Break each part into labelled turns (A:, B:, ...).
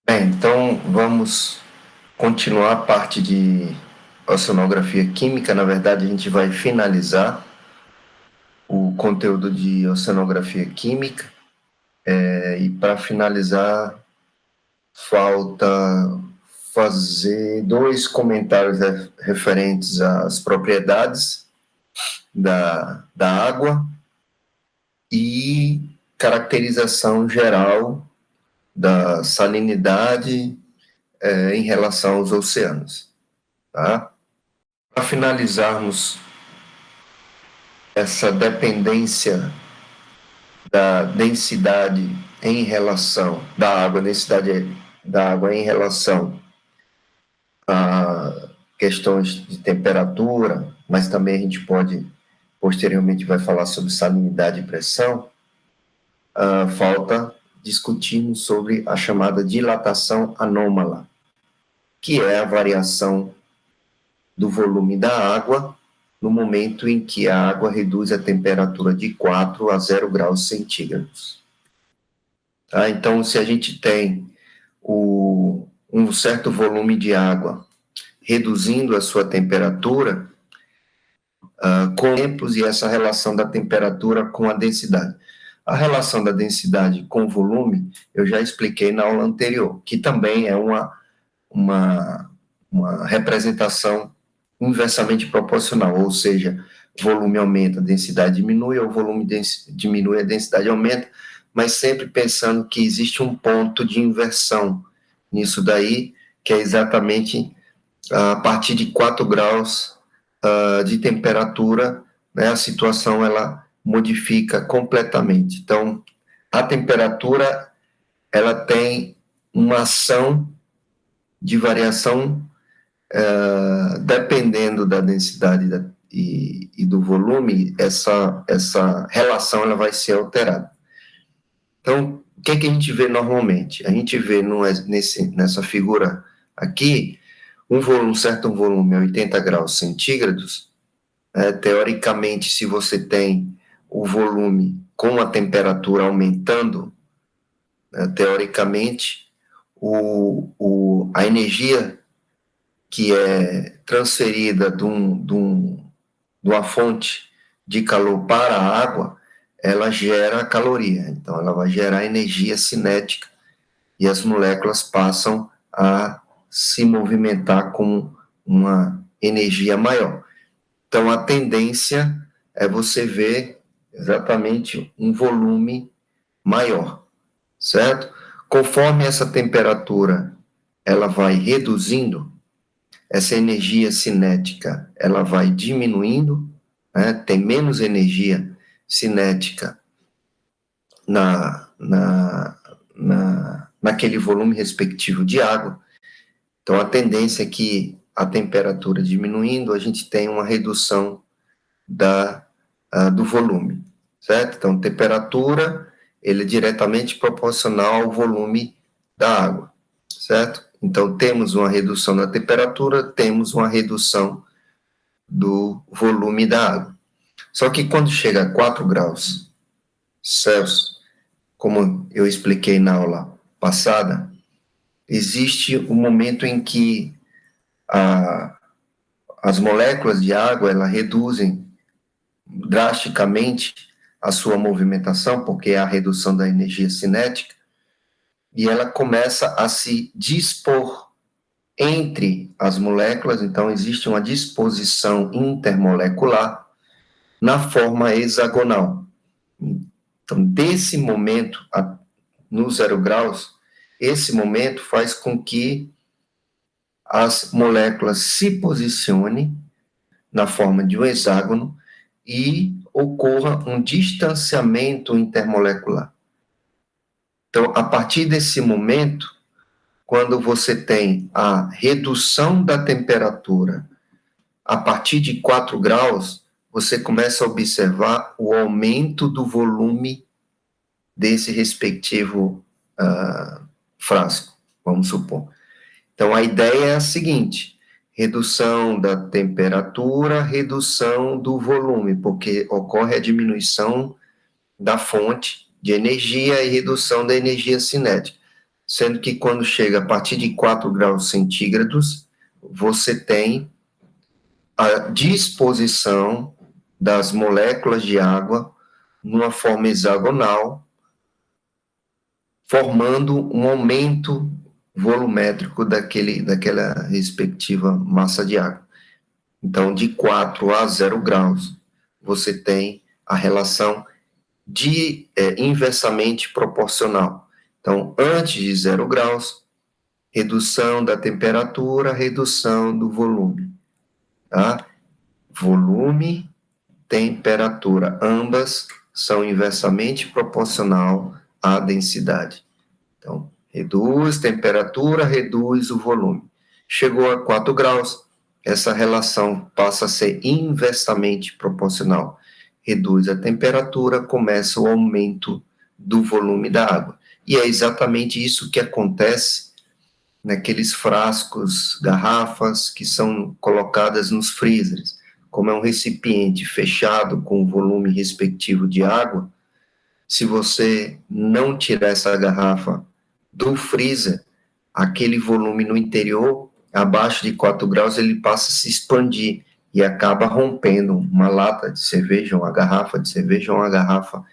A: Bem, então vamos continuar a parte de oceanografia química. Na verdade, a gente vai finalizar o conteúdo de oceanografia química. E para finalizar, falta fazer dois comentários referentes às propriedades da água e caracterização geral da salinidade em relação aos oceanos. Tá? Para finalizarmos essa dependência da densidade em relação da água, densidade da água em relação a questões de temperatura, mas também a gente pode, posteriormente, vai falar sobre salinidade e pressão. Falta discutirmos sobre a chamada dilatação anômala, que é a variação do volume da água no momento em que a água reduz a temperatura de 4 a 0 graus centígrados. Tá? Então, se a gente tem um certo volume de água reduzindo a sua temperatura, com exemplos e essa relação da temperatura com a densidade. A relação da densidade com o volume, eu já expliquei na aula anterior, que também é uma representação inversamente proporcional, ou seja, volume aumenta, densidade diminui, ou volume diminui, a densidade aumenta, mas sempre pensando que existe um ponto de inversão nisso daí, que é exatamente a partir de 4 graus de temperatura, né, a situação ela modifica completamente. Então, a temperatura ela tem uma ação de variação dependendo da densidade e do volume, essa relação ela vai ser alterada. Então, o que, que a gente vê normalmente? A gente vê nessa figura aqui, um certo volume a 80 graus centígrados. Teoricamente, se você tem o volume com a temperatura aumentando, teoricamente, a energia que é transferida de uma fonte de calor para a água, ela gera caloria. Então, ela vai gerar energia cinética e as moléculas passam a se movimentar com uma energia maior. Então, a tendência é você ver exatamente um volume maior, certo? Conforme essa temperatura ela vai reduzindo, essa energia cinética ela vai diminuindo, né? Tem menos energia cinética naquele volume respectivo de água. Então, a tendência é que a temperatura diminuindo, a gente tem uma redução do volume, certo? Então, temperatura, ele é diretamente proporcional ao volume da água, certo? Então, temos uma redução da temperatura, temos uma redução do volume da água. Só que quando chega a 4 graus Celsius, como eu expliquei na aula passada, existe um momento em que as moléculas de água elas reduzem drasticamente a sua movimentação, porque é a redução da energia cinética, e ela começa a se dispor entre as moléculas, então existe uma disposição intermolecular na forma hexagonal. Então, desse momento, no 0 graus, esse momento faz com que as moléculas se posicionem na forma de um hexágono e ocorra um distanciamento intermolecular. Então, a partir desse momento, quando você tem a redução da temperatura a partir de 4 graus, você começa a observar o aumento do volume desse respectivo frasco, vamos supor. Então, a ideia é a seguinte: redução da temperatura, redução do volume, porque ocorre a diminuição da fonte de energia e redução da energia cinética. sendo que quando chega a partir de 4 graus centígrados, você tem a disposição das moléculas de água numa forma hexagonal, formando um aumento volumétrico daquela respectiva massa de água. Então, de 4 a 0 graus, você tem a relação inversamente proporcional. Então, antes de 0 graus, redução da temperatura, redução do volume. Tá? Volume, temperatura, ambas são inversamente proporcional à densidade. Então, reduz temperatura, reduz o volume. Chegou a 4 graus, essa relação passa a ser inversamente proporcional. Reduz a temperatura, começa o aumento do volume da água. E é exatamente isso que acontece naqueles frascos, garrafas que são colocadas nos freezers. Como é um recipiente fechado com o volume respectivo de água, se você não tirar essa garrafa do freezer, aquele volume no interior, abaixo de 4 graus, ele passa a se expandir e acaba rompendo uma lata de cerveja, uma garrafa de cerveja, uma garrafa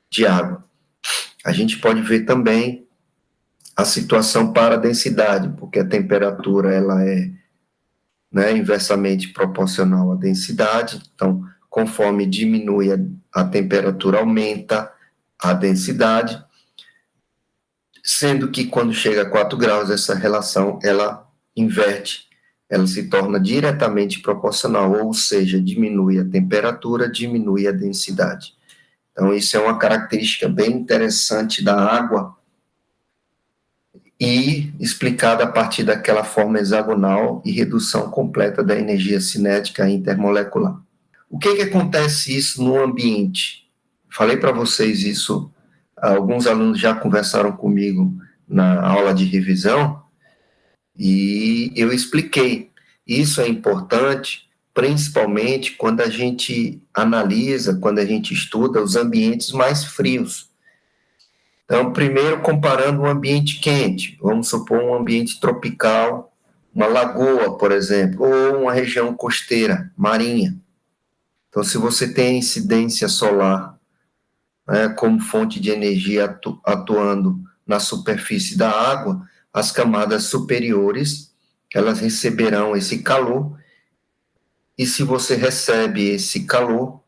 A: de água. A gente pode ver também a situação para a densidade, porque a temperatura ela é, né, inversamente proporcional à densidade, então, conforme diminui a temperatura, aumenta a densidade, sendo que quando chega a 4 graus, essa relação, ela inverte, ela se torna diretamente proporcional, ou seja, diminui a temperatura, diminui a densidade. Então, isso é uma característica bem interessante da água, e explicada a partir daquela forma hexagonal e redução completa da energia cinética intermolecular. O que acontece isso no ambiente? Falei para vocês isso, alguns alunos já conversaram comigo na aula de revisão, e eu expliquei. Isso é importante, principalmente quando a gente analisa, quando a gente estuda os ambientes mais frios. Então, primeiro, comparando um ambiente quente, vamos supor um ambiente tropical, uma lagoa, por exemplo, ou uma região costeira, marinha. Então, se você tem incidência solar, né, como fonte de energia atuando na superfície da água, as camadas superiores, elas receberão esse calor, e se você recebe esse calor,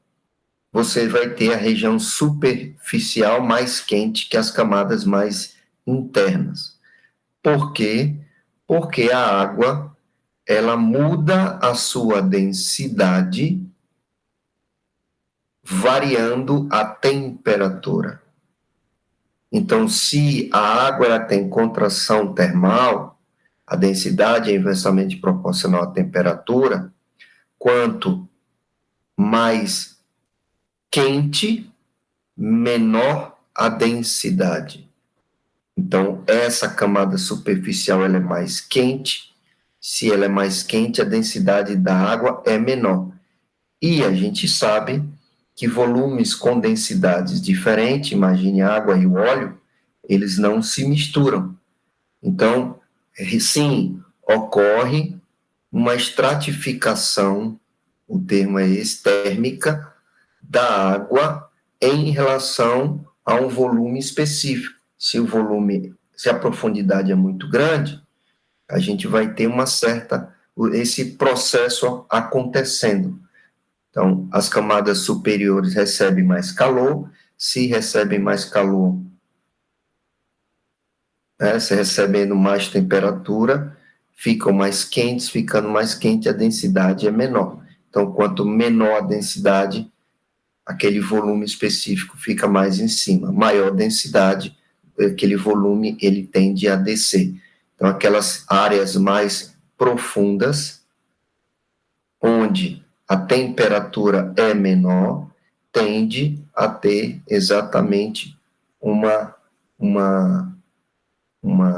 A: você vai ter a região superficial mais quente que as camadas mais internas. Por quê? Porque a água, ela muda a sua densidade variando a temperatura. Então, se a água ela tem contração termal, a densidade é inversamente proporcional à temperatura, quanto mais quente, menor a densidade. Então, essa camada superficial ela é mais quente. Se ela é mais quente, a densidade da água é menor. E a gente sabe que volumes com densidades diferentes, imagine a água e o óleo, eles não se misturam. Então, sim, ocorre uma estratificação, o termo é esse, térmica, da água em relação a um volume específico. Se a profundidade é muito grande, a gente vai ter esse processo acontecendo. Então, as camadas superiores recebem mais calor, se recebem mais calor, né, se recebendo mais temperatura, ficam mais quentes, ficando mais quente, a densidade é menor. Então, quanto menor a densidade, aquele volume específico fica mais em cima. Maior densidade, aquele volume, ele tende a descer. Então, aquelas áreas mais profundas, onde a temperatura é menor, tende a ter exatamente uma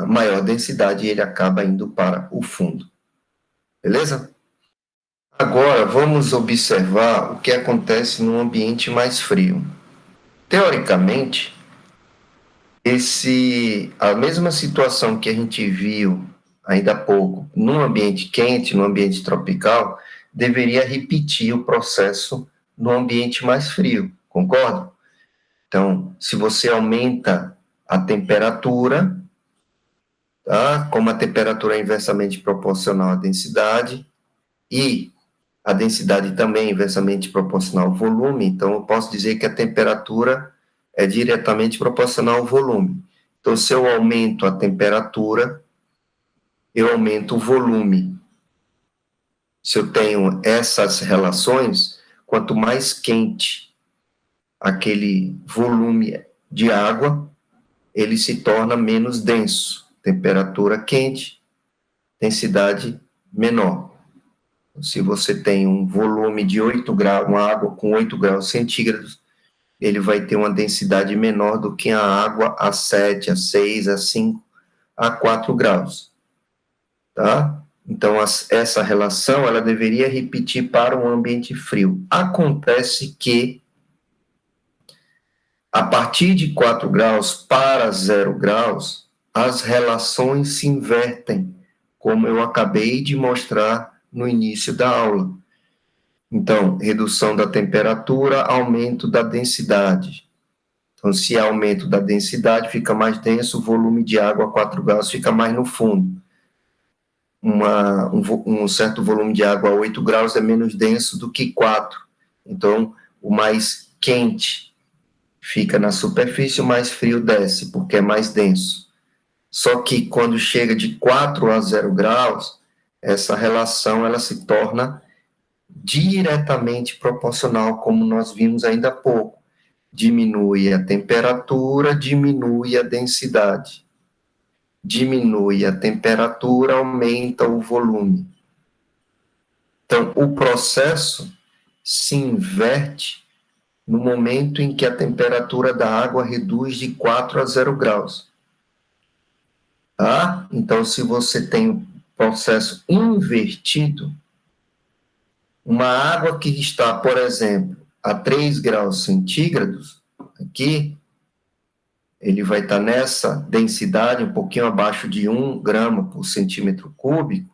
A: maior densidade, e ele acaba indo para o fundo. Beleza? Agora, vamos observar o que acontece num ambiente mais frio. Teoricamente, A mesma situação que a gente viu ainda há pouco, num ambiente quente, num ambiente tropical, deveria repetir o processo no ambiente mais frio, concorda? Então, se você aumenta a temperatura, tá? Como a temperatura é inversamente proporcional à densidade, e a densidade também é inversamente proporcional ao volume, então eu posso dizer que a temperatura é diretamente proporcional ao volume. Então, se eu aumento a temperatura, eu aumento o volume. Se eu tenho essas relações, quanto mais quente aquele volume de água, ele se torna menos denso. Temperatura quente, densidade menor. Se você tem um volume de 8 graus, uma água com 8 graus centígrados, ele vai ter uma densidade menor do que a água a 7, a 6, a 5, a 4 graus. Tá? Então, essa relação, ela deveria repetir para um ambiente frio. Acontece que, a partir de 4 graus para 0 graus, as relações se invertem, como eu acabei de mostrar no início da aula. Então, redução da temperatura, aumento da densidade. Então, se há aumento da densidade, fica mais denso, o volume de água a 4 graus fica mais no fundo. Um certo volume de água a 8 graus é menos denso do que 4. Então, o mais quente fica na superfície, o mais frio desce, porque é mais denso. Só que quando chega de 4 a 0 graus, essa relação ela se torna diretamente proporcional, como nós vimos ainda há pouco. Diminui a temperatura, diminui a densidade. Diminui a temperatura, aumenta o volume. Então, o processo se inverte no momento em que a temperatura da água reduz de 4 a 0 graus. Tá? Então, se você tem o processo invertido, uma água que está, por exemplo, a 3 graus centígrados, aqui, ele vai estar nessa densidade, um pouquinho abaixo de 1 grama por centímetro cúbico,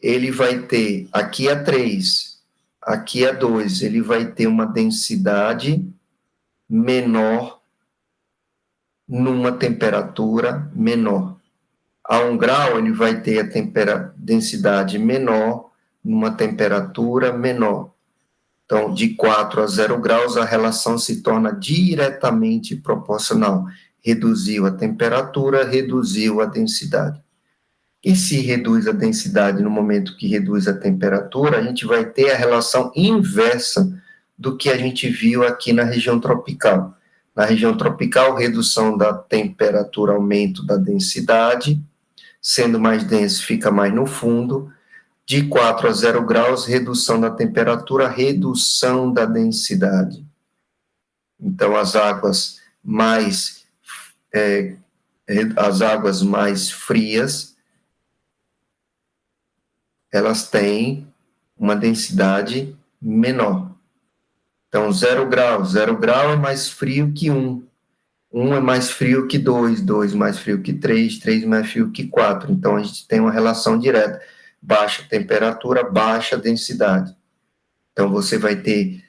A: ele vai ter, aqui a 3, aqui a 2, ele vai ter uma densidade menor numa temperatura menor. A 1 grau, ele vai ter a densidade menor numa temperatura menor. Então, de 4 a 0 graus, a relação se torna diretamente proporcional. Reduziu a temperatura, reduziu a densidade. E se reduz a densidade no momento que reduz a temperatura, a gente vai ter a relação inversa do que a gente viu aqui na região tropical. Na região tropical, redução da temperatura, aumento da densidade, sendo mais denso, fica mais no fundo. De 4 a 0 graus, redução da temperatura, redução da densidade. Então, as águas mais frias, elas têm uma densidade menor. Então, 0 grau é mais frio que 1. 1 é mais frio que 2, 2 mais frio que 3, 3 mais frio que 4. Então, a gente tem uma relação direta. Baixa temperatura, baixa densidade. Então, você vai ter,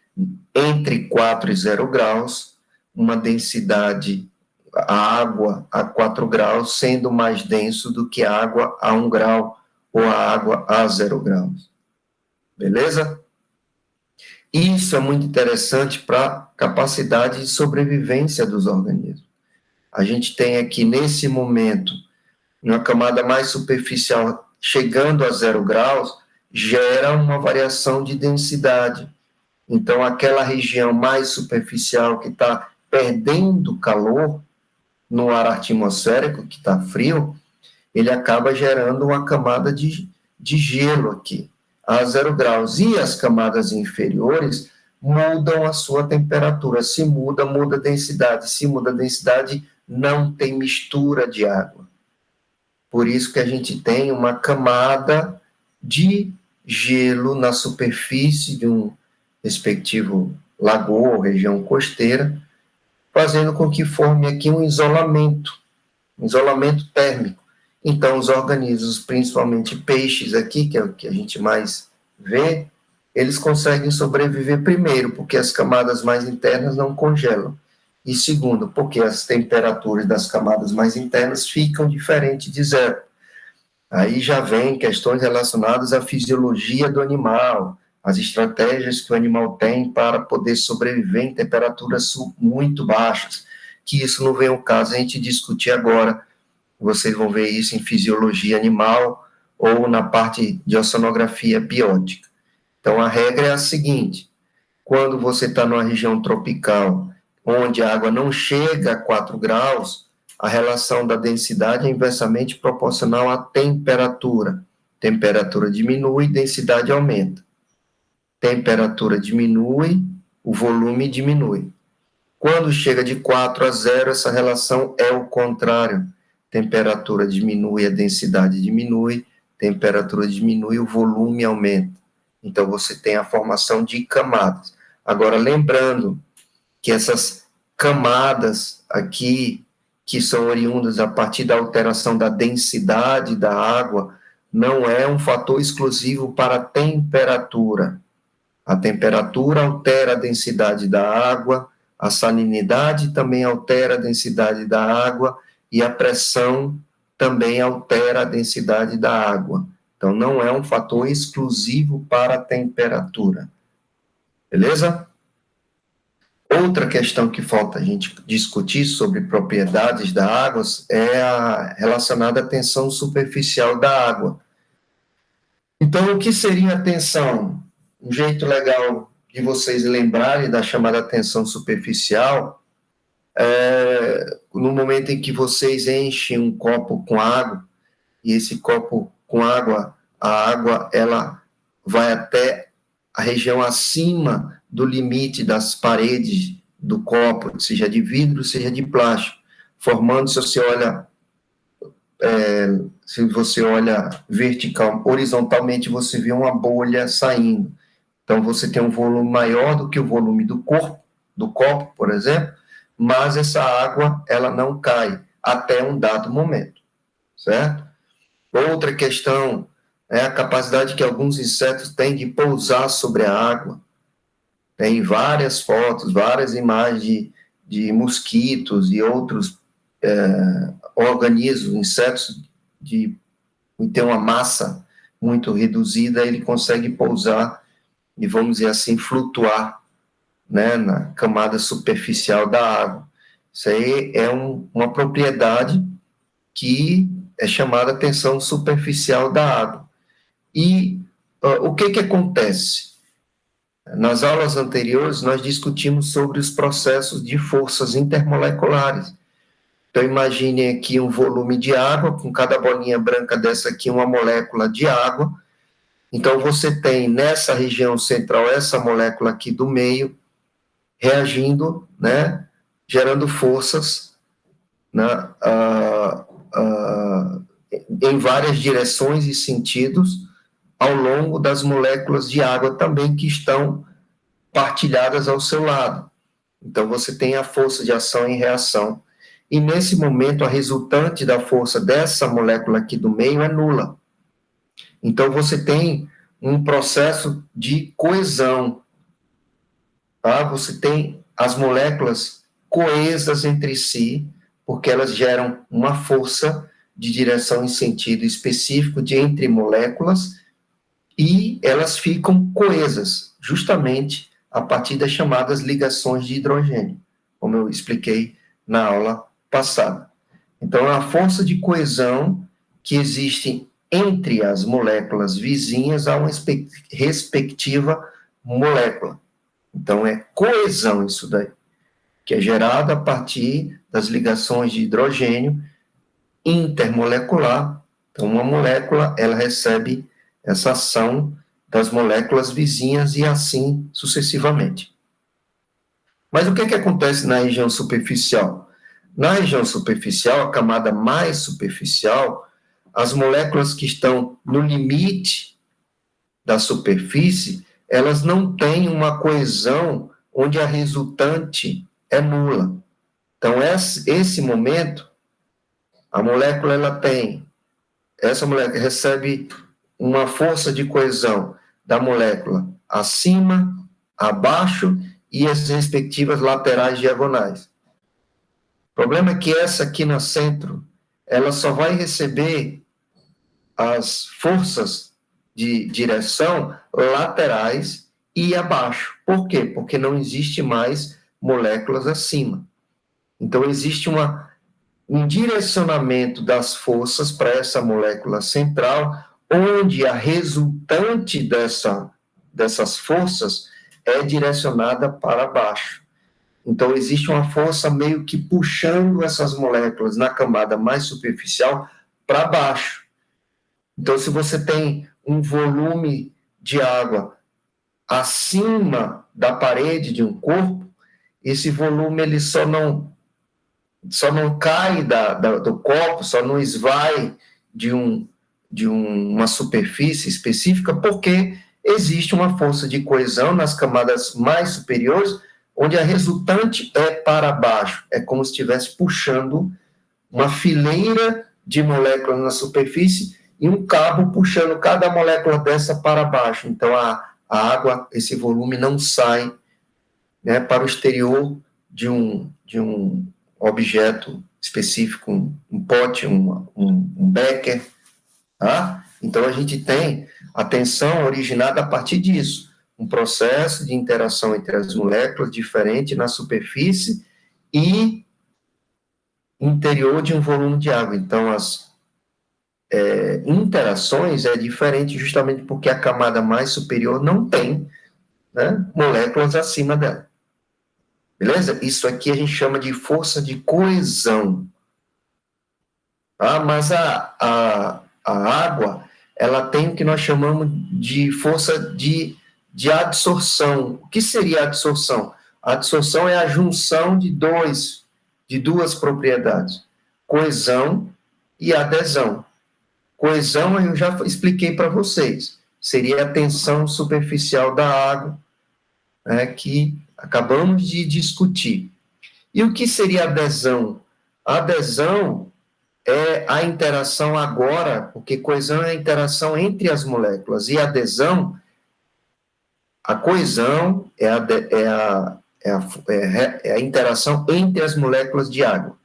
A: entre 4 e 0 graus, uma densidade, a água a 4 graus, sendo mais denso do que a água a 1 grau ou a água a 0 graus. Beleza? Isso é muito interessante para a capacidade de sobrevivência dos organismos. A gente tem aqui, nesse momento, uma camada mais superficial, chegando a 0 graus, gera uma variação de densidade. Então, aquela região mais superficial que está perdendo calor no ar atmosférico, que está frio, ele acaba gerando uma camada de gelo aqui, a 0 graus. E as camadas inferiores mudam a sua temperatura. Se muda, muda a densidade. Se muda a densidade, não tem mistura de água. Por isso que a gente tem uma camada de gelo na superfície de um respectivo lagoa ou região costeira, fazendo com que forme aqui um isolamento térmico. Então, os organismos, principalmente peixes aqui, que é o que a gente mais vê, eles conseguem sobreviver primeiro, porque as camadas mais internas não congelam. E segundo, porque as temperaturas das camadas mais internas ficam diferentes de zero. Aí já vem questões relacionadas à fisiologia do animal, as estratégias que o animal tem para poder sobreviver em temperaturas muito baixas, que isso não vem ao caso a gente discutir agora. Vocês vão ver isso em fisiologia animal ou na parte de oceanografia biótica. Então, a regra é a seguinte: quando você está numa região tropical, onde a água não chega a 4 graus, a relação da densidade é inversamente proporcional à temperatura. Temperatura diminui, densidade aumenta. Temperatura diminui, o volume diminui. Quando chega de 4 a 0, essa relação é o contrário. Temperatura diminui, a densidade diminui, temperatura diminui, o volume aumenta. Então, você tem a formação de camadas. Agora, lembrando que essas camadas aqui, que são oriundas a partir da alteração da densidade da água, não é um fator exclusivo para a temperatura. A temperatura altera a densidade da água, a salinidade também altera a densidade da água e a pressão também altera a densidade da água. Então, não é um fator exclusivo para a temperatura. Beleza? Outra questão que falta a gente discutir sobre propriedades da água é a relacionada à tensão superficial da água. Então, o que seria a tensão? Um jeito legal de vocês lembrarem da chamada tensão superficial no momento em que vocês enchem um copo com água, e esse copo com água, a água ela vai até a região acima do limite das paredes do copo, seja de vidro, seja de plástico, formando, se você olha horizontalmente, você vê uma bolha saindo. Então, você tem um volume maior do que o volume do copo, por exemplo, mas essa água, ela não cai até um dado momento, certo? Outra questão é a capacidade que alguns insetos têm de pousar sobre a água. Tem várias fotos, várias imagens de mosquitos e outros organismos, insetos, de ter uma massa muito reduzida, ele consegue pousar e, vamos dizer assim, flutuar, né, na camada superficial da água. Isso aí é uma propriedade que é chamada tensão superficial da água. E o que acontece? Nas aulas anteriores, nós discutimos sobre os processos de forças intermoleculares. Então, imagine aqui um volume de água, com cada bolinha branca dessa aqui, uma molécula de água. Então, você tem nessa região central, essa molécula aqui do meio, reagindo, né, gerando forças, né, em várias direções e sentidos, ao longo das moléculas de água também que estão partilhadas ao seu lado. Então, você tem a força de ação e reação. E, nesse momento, a resultante da força dessa molécula aqui do meio é nula. Então, você tem um processo de coesão. Tá? Você tem as moléculas coesas entre si, porque elas geram uma força de direção em sentido específico de entre moléculas, e elas ficam coesas, justamente a partir das chamadas ligações de hidrogênio, como eu expliquei na aula passada. Então, é a força de coesão que existe entre as moléculas vizinhas a uma respectiva molécula. Então, é coesão isso daí, que é gerada a partir das ligações de hidrogênio intermolecular. Então, uma molécula, ela recebe essa ação das moléculas vizinhas e assim sucessivamente. Mas o que acontece na região superficial? Na região superficial, a camada mais superficial, as moléculas que estão no limite da superfície, elas não têm uma coesão onde a resultante é nula. Então, esse momento, a molécula, essa molécula recebe uma força de coesão da molécula acima, abaixo e as respectivas laterais diagonais. O problema é que essa aqui no centro, ela só vai receber as forças de direção laterais e abaixo. Por quê? Porque não existe mais moléculas acima. Então, existe um direcionamento das forças para essa molécula central, onde a resultante dessas forças é direcionada para baixo. Então, existe uma força meio que puxando essas moléculas na camada mais superficial para baixo. Então, se você tem um volume de água acima da parede de um corpo, esse volume ele só não cai do copo, só não esvai de uma superfície específica, porque existe uma força de coesão nas camadas mais superiores, onde a resultante é para baixo. É como se estivesse puxando uma fileira de moléculas na superfície e um cabo puxando cada molécula dessa para baixo. Então, a água, esse volume não sai, né, para o exterior de um objeto específico, um pote, um becker. Tá? Então, a gente tem a tensão originada a partir disso, um processo de interação entre as moléculas diferente na superfície e interior de um volume de água. Então, as interações é diferente justamente porque a camada mais superior não tem, né, moléculas acima dela. Beleza? Isso aqui a gente chama de força de coesão. Mas a água, ela tem o que nós chamamos de força de adsorção. O que seria a adsorção? A adsorção é a junção de duas propriedades, coesão e adesão. Coesão, eu já expliquei para vocês, seria a tensão superficial da água, né, que acabamos de discutir. E o que seria adesão? Adesão é a interação agora, porque coesão é a interação entre as moléculas, e adesão, a coesão é a interação entre as moléculas de água.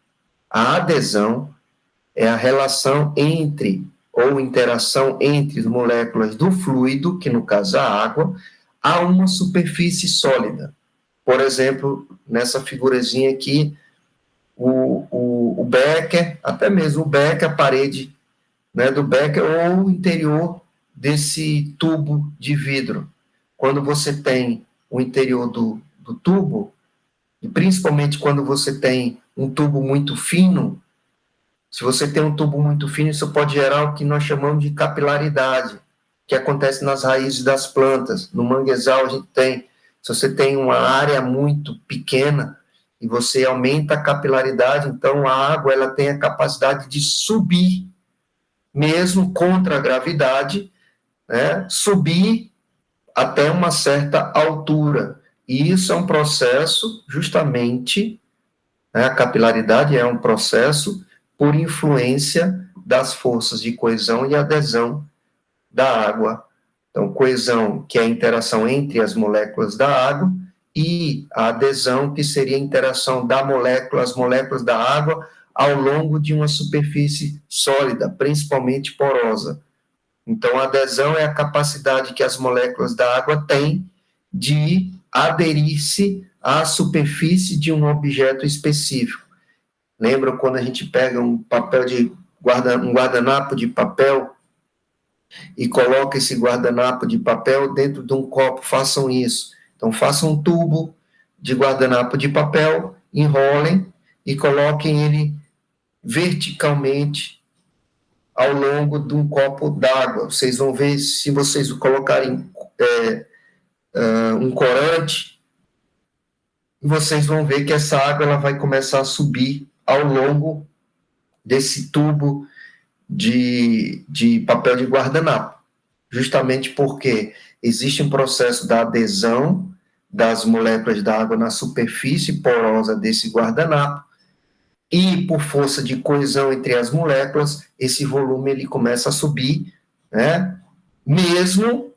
A: A adesão é a relação entre, ou interação entre as moléculas do fluido, que no caso é a água, a uma superfície sólida. Por exemplo, nessa figurazinha aqui, o becker, até mesmo o becker, a parede, né, do becker, ou o interior desse tubo de vidro. Quando você tem o interior do tubo, e principalmente quando você tem um tubo muito fino, se você tem um tubo muito fino, isso pode gerar o que nós chamamos de capilaridade, que acontece nas raízes das plantas. No manguezal a gente tem, se você tem uma área muito pequena e você aumenta a capilaridade, então a água ela tem a capacidade de subir, mesmo contra a gravidade, né, subir até uma certa altura. E isso é um processo, justamente, né, a capilaridade é um processo por influência das forças de coesão e adesão da água. Então, coesão, que é a interação entre as moléculas da água, e a adesão, que seria a interação as moléculas da água ao longo de uma superfície sólida, principalmente porosa. Então, a adesão é a capacidade que as moléculas da água têm de aderir-se à superfície de um objeto específico. Lembra quando a gente pega um guardanapo de papel e coloca esse guardanapo de papel dentro de um copo? Façam isso. Então, façam um tubo de guardanapo de papel, enrolem e coloquem ele verticalmente ao longo de um copo d'água. Vocês vão ver, se vocês colocarem um corante, vocês vão ver que essa água ela vai começar a subir ao longo desse tubo de papel de guardanapo, justamente porque existe um processo da adesão das moléculas da água na superfície porosa desse guardanapo, e por força de coesão entre as moléculas, esse volume ele começa a subir, né? Mesmo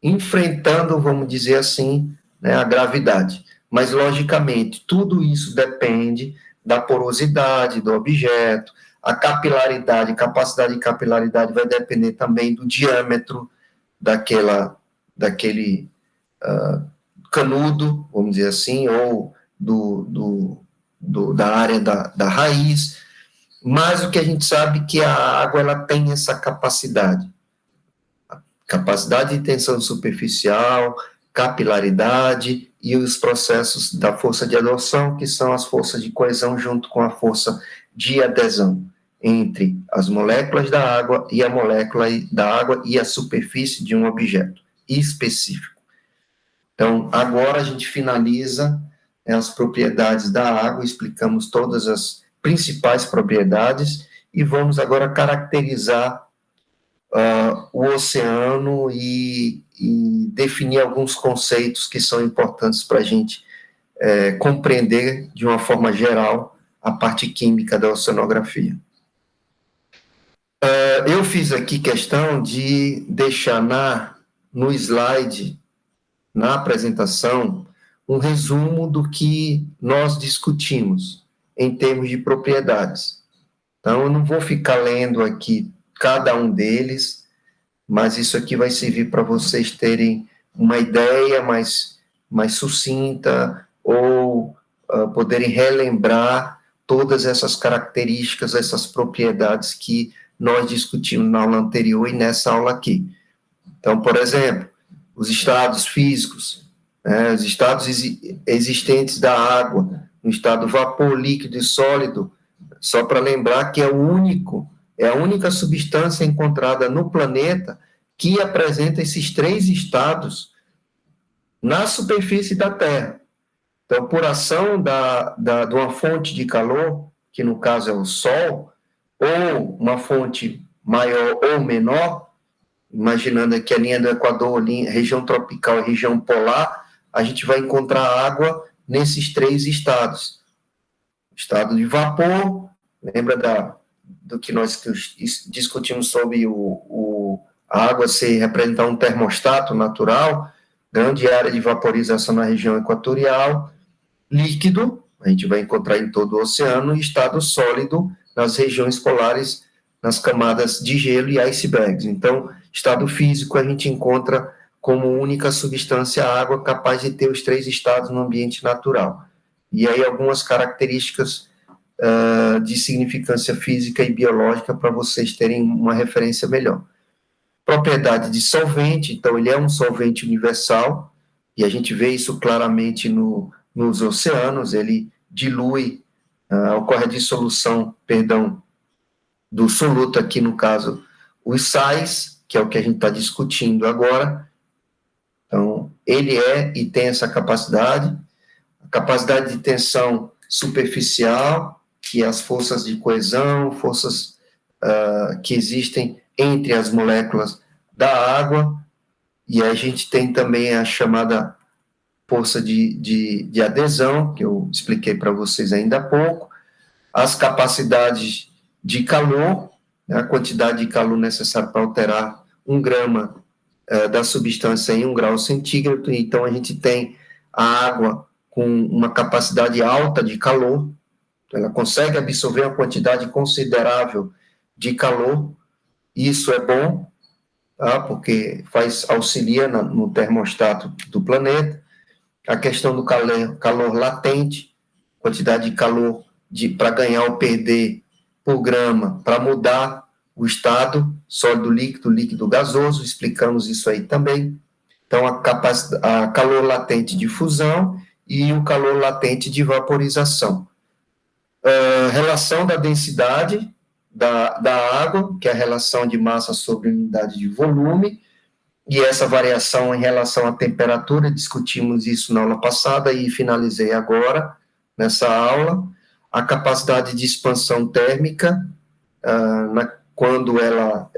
A: enfrentando, vamos dizer assim, né, a gravidade. Mas, logicamente, tudo isso depende da porosidade do objeto, a capilaridade, capacidade de capilaridade vai depender também do diâmetro daquele canudo, vamos dizer assim, ou da área da raiz, mas o que a gente sabe é que a água ela tem essa capacidade de tensão superficial, capilaridade e os processos da força de adoção, que são as forças de coesão junto com a força de adesão entre as moléculas da água e a molécula da água e a superfície de um objeto específico. Então, agora a gente finaliza as propriedades da água, explicamos todas as principais propriedades e vamos agora caracterizar o oceano e definir alguns conceitos que são importantes para a gente compreender de uma forma geral a parte química da oceanografia. Eu fiz aqui questão de deixar no slide, na apresentação, um resumo do que nós discutimos em termos de propriedades. Então, eu não vou ficar lendo aqui cada um deles, mas isso aqui vai servir para vocês terem uma ideia mais sucinta ou poderem relembrar todas essas características, essas propriedades que nós discutimos na aula anterior e nessa aula aqui. Então, por exemplo, os estados físicos, os estados existentes da água, no estado vapor, líquido e sólido, só para lembrar que é a única substância encontrada no planeta que apresenta esses três estados na superfície da Terra. Então, por ação de uma fonte de calor, que no caso é o Sol, ou uma fonte maior ou menor, imaginando aqui a linha do Equador, região tropical e região polar, a gente vai encontrar água nesses três estados. Estado de vapor, lembra do que nós discutimos sobre a água representar um termostato natural, grande área de vaporização na região equatorial, líquido, a gente vai encontrar em todo o oceano, e estado sólido nas regiões polares, nas camadas de gelo e icebergs. Então, estado físico a gente encontra como única substância a água capaz de ter os três estados no ambiente natural. E aí algumas características de significância física e biológica para vocês terem uma referência melhor. Propriedade de solvente, então ele é um solvente universal, e a gente vê isso claramente nos oceanos, ele dilui, ocorre a dissolução, do soluto aqui no caso, os sais, que é o que a gente está discutindo agora. Então, ele e tem essa capacidade, a capacidade de tensão superficial, que as forças de coesão, forças que existem entre as moléculas da água, e a gente tem também a chamada força de adesão, que eu expliquei para vocês ainda há pouco, as capacidades de calor, né, a quantidade de calor necessária para alterar 1 grama da substância em 1 grau centígrado, então a gente tem a água com uma capacidade alta de calor, ela consegue absorver uma quantidade considerável de calor, isso é bom, tá? Porque auxilia no termostato do planeta. A questão do calor latente, quantidade de calor para ganhar ou perder por grama, para mudar o estado sólido, líquido, gasoso, explicamos isso aí também. Então, a calor latente de fusão e o calor latente de vaporização. Relação da densidade da água, que é a relação de massa sobre unidade de volume, e essa variação em relação à temperatura, discutimos isso na aula passada e finalizei agora, nessa aula. A capacidade de expansão térmica, quando ela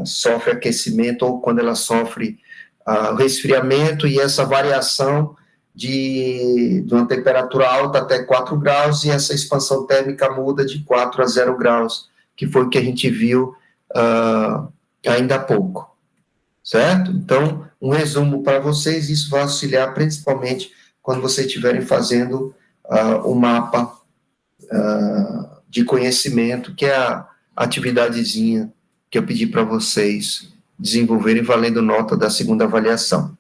A: sofre aquecimento ou quando ela sofre resfriamento, e essa variação de uma temperatura alta até 4 graus, e essa expansão térmica muda de 4 a 0 graus, que foi o que a gente viu ainda há pouco, certo? Então, um resumo para vocês, isso vai auxiliar principalmente quando vocês estiverem fazendo o mapa de conhecimento, que é a atividadezinha que eu pedi para vocês desenvolverem valendo nota da segunda avaliação.